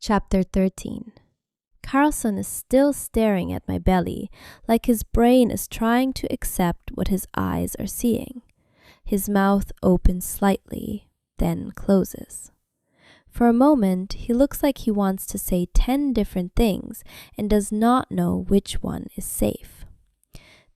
Chapter 13. Carlson is still staring at my belly, like his brain is trying to accept what his eyes are seeing. His mouth opens slightly, then closes. For a moment, he looks like he wants to say 10 different things and does not know which one is safe.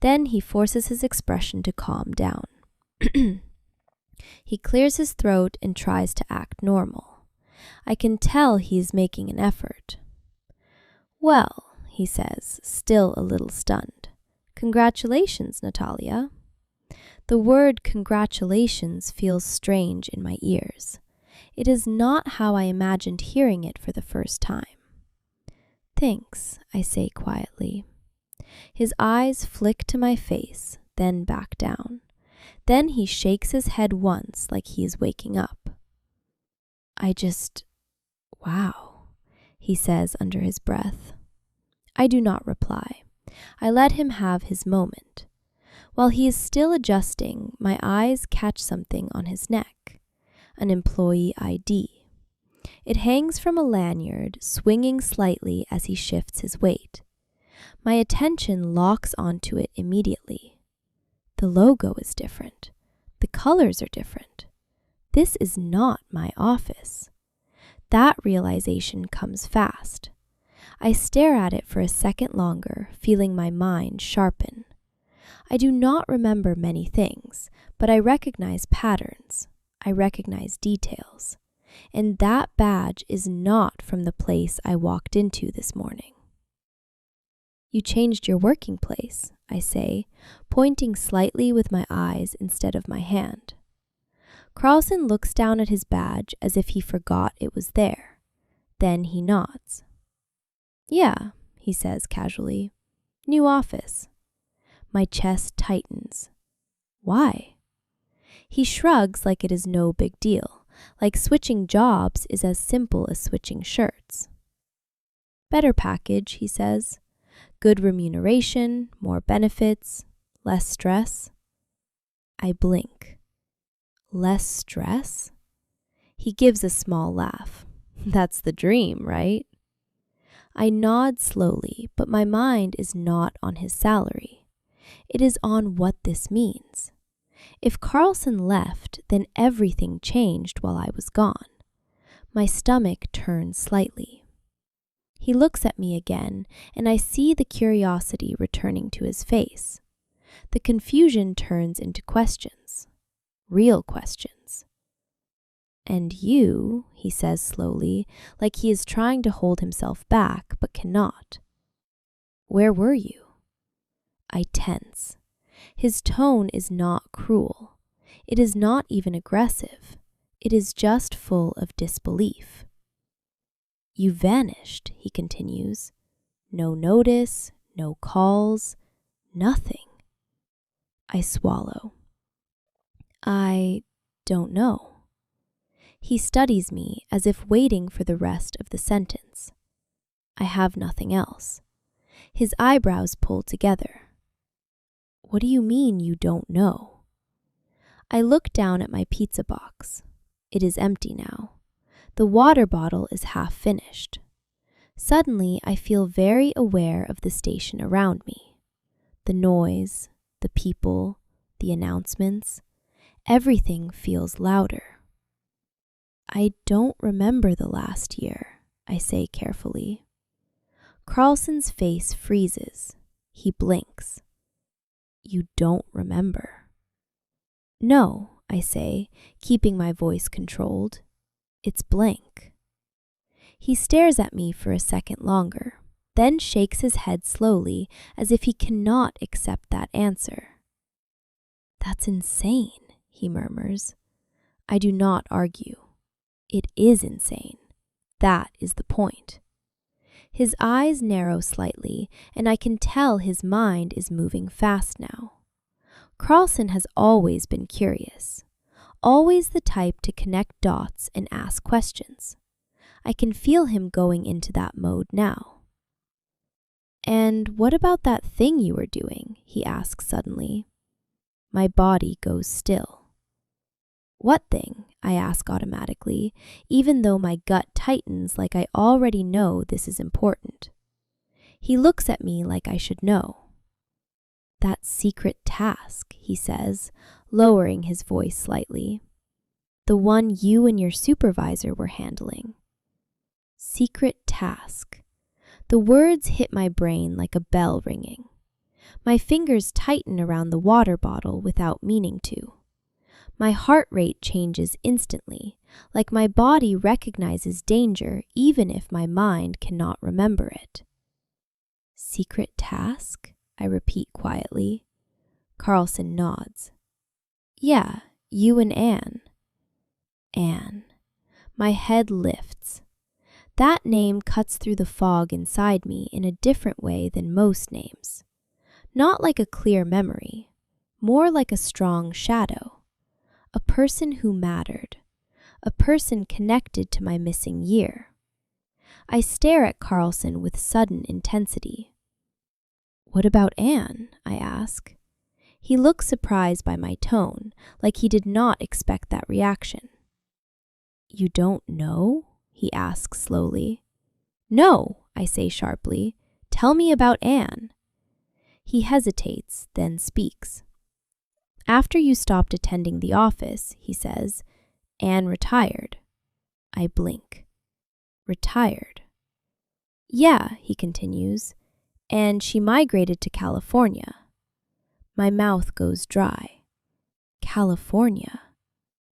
Then he forces his expression to calm down. He clears his throat and tries to act normal. I can tell he is making an effort. "Well," he says, still a little stunned. "Congratulations, Natalia." The word congratulations feels strange in my ears. It is not how I imagined hearing it for the first time. "Thanks," I say quietly. His eyes flick to my face, then back down. Then he shakes his head once like he is waking up. Wow, he says under his breath. I do not reply. I let him have his moment. While he is still adjusting, my eyes catch something on his neck, an employee ID. It hangs from a lanyard, swinging slightly as he shifts his weight. My attention locks onto it immediately. The logo is different. The colors are different. This is not my office. That realization comes fast. I stare at it for a second longer, feeling my mind sharpen. I do not remember many things, but I recognize patterns. I recognize details. And that badge is not from the place I walked into this morning. "You changed your working place," I say, pointing slightly with my eyes instead of my hand. Carlson looks down at his badge as if he forgot it was there. Then he nods. "Yeah," he says casually. "New office." My chest tightens. "Why?" He shrugs like it is no big deal, like switching jobs is as simple as switching shirts. "Better package," he says. "Good remuneration, more benefits, less stress." I blink. Less stress? He gives a small laugh. "That's the dream, right?" I nod slowly, but my mind is not on his salary. It is on what this means. If Carlson left, then everything changed while I was gone. My stomach turns slightly. He looks at me again, and I see the curiosity returning to his face. The confusion turns into questions. Real questions. "And you," he says slowly, like he is trying to hold himself back but cannot. "Where were you?" I tense. His tone is not cruel. It is not even aggressive. It is just full of disbelief. "You vanished," he continues. "No notice, no calls, nothing." I swallow. "I don't know." He studies me as if waiting for the rest of the sentence. I have nothing else. His eyebrows pull together. "What do you mean you don't know?" I look down at my pizza box. It is empty now. The water bottle is half finished. Suddenly, I feel very aware of the station around me. The noise, the people, the announcements. Everything feels louder. "I don't remember the last year," I say carefully. Carlson's face freezes. He blinks. "You don't remember?" "No," I say, keeping my voice controlled. "It's blank." He stares at me for a second longer, then shakes his head slowly as if he cannot accept that answer. "That's insane," he murmurs. I do not argue. It is insane. That is the point. His eyes narrow slightly, and I can tell his mind is moving fast now. Carlson has always been curious, always the type to connect dots and ask questions. I can feel him going into that mode now. "And what about that thing you were doing?" he asks suddenly. My body goes still. "What thing?" I ask automatically, even though my gut tightens like I already know this is important. He looks at me like I should know. That secret task, he says, lowering his voice slightly. The one you and your supervisor were handling. Secret task. The words hit my brain like a bell ringing. My fingers tighten around the water bottle without meaning to. My heart rate changes instantly, like my body recognizes danger even if my mind cannot remember it. Secret task? I repeat quietly. Carlson nods. Yeah, you and Anne. Anne. My head lifts. That name cuts through the fog inside me in a different way than most names. Not like a clear memory, more like a strong shadow. A person who mattered. A person connected to my missing year. I stare at Carlson with sudden intensity. What about Anne? I ask. He looks surprised by my tone, like he did not expect that reaction. You don't know? He asks slowly. No, I say sharply. Tell me about Anne. He hesitates, then speaks. After you stopped attending the office, he says, Anne retired. I blink. Retired. Yeah, he continues, and she migrated to California. My mouth goes dry. California?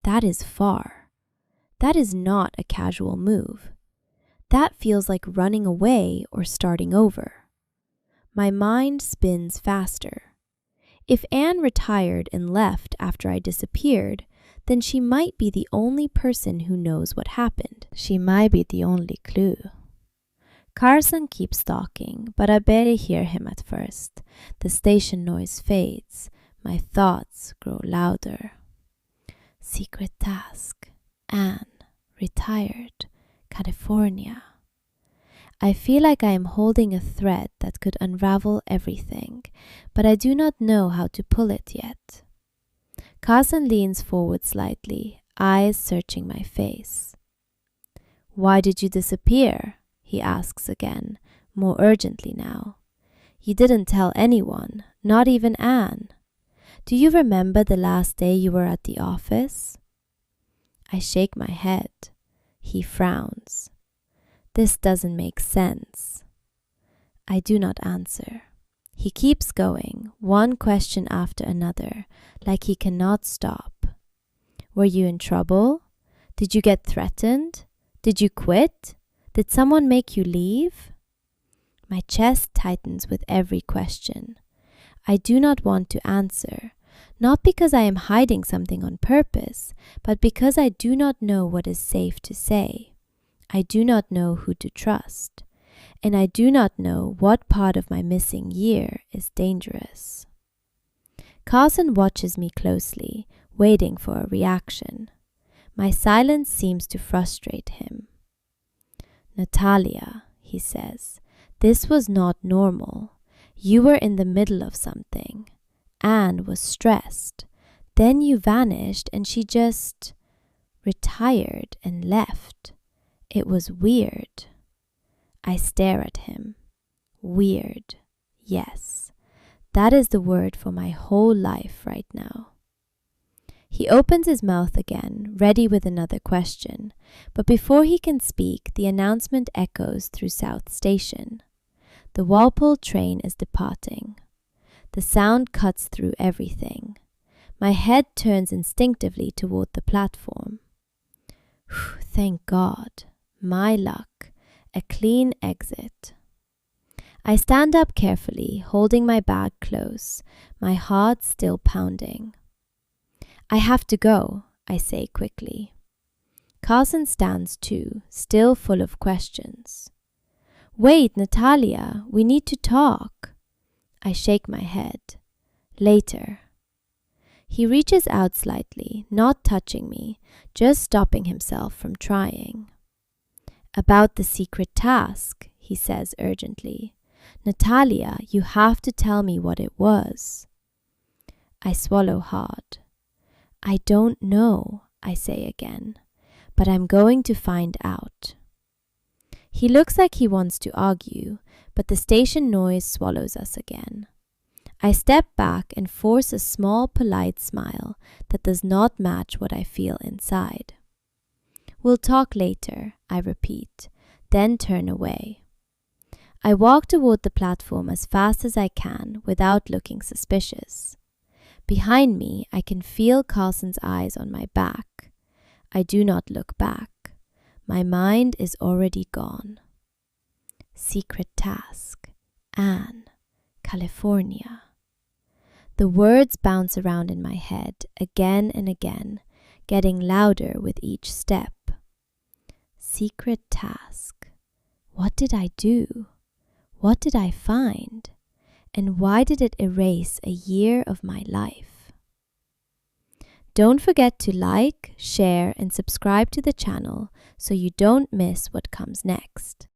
That is far. That is not a casual move. That feels like running away or starting over. My mind spins faster. If Anne retired and left after I disappeared, then she might be the only person who knows what happened. She might be the only clue. Carson keeps talking, but I barely hear him at first. The station noise fades. My thoughts grow louder. Secret task. Anne. Retired. California. I feel like I am holding a thread that could unravel everything, but I do not know how to pull it yet. Carson leans forward slightly, eyes searching my face. Why did you disappear? He asks again, more urgently now. You didn't tell anyone, not even Anne. Do you remember the last day you were at the office? I shake my head. He frowns. This doesn't make sense. I do not answer. He keeps going, one question after another, like he cannot stop. Were you in trouble? Did you get threatened? Did you quit? Did someone make you leave? My chest tightens with every question. I do not want to answer, not because I am hiding something on purpose, but because I do not know what is safe to say. I do not know who to trust, and I do not know what part of my missing year is dangerous. Carson watches me closely, waiting for a reaction. My silence seems to frustrate him. Natalia, he says, this was not normal. You were in the middle of something. Anne was stressed. Then you vanished and she just retired and left. It was weird. I stare at him. Weird. Yes. That is the word for my whole life right now. He opens his mouth again, ready with another question, but before he can speak, the announcement echoes through South Station. The Walpole train is departing. The sound cuts through everything. My head turns instinctively toward the platform. Thank God. My luck. A clean exit. I stand up carefully, holding my bag close, my heart still pounding. I have to go, I say quickly. Carson stands too, still full of questions. Wait, Natalia, we need to talk. I shake my head. Later. He reaches out slightly, not touching me, just stopping himself from trying. About the secret task, he says urgently. Natalia, you have to tell me what it was. I swallow hard. I don't know. I say again, but I'm going to find out. He looks like he wants to argue, but the station noise swallows us again. I step back and force a small, polite smile that does not match what I feel inside. We'll talk later, I repeat, then turn away. I walk toward the platform as fast as I can without looking suspicious. Behind me, I can feel Carlson's eyes on my back. I do not look back. My mind is already gone. Secret task. Anne. California. The words bounce around in my head again and again, getting louder with each step. Secret task. What did I do? What did I find? And why did it erase a year of my life? Don't forget to like, share, and subscribe to the channel so you don't miss what comes next.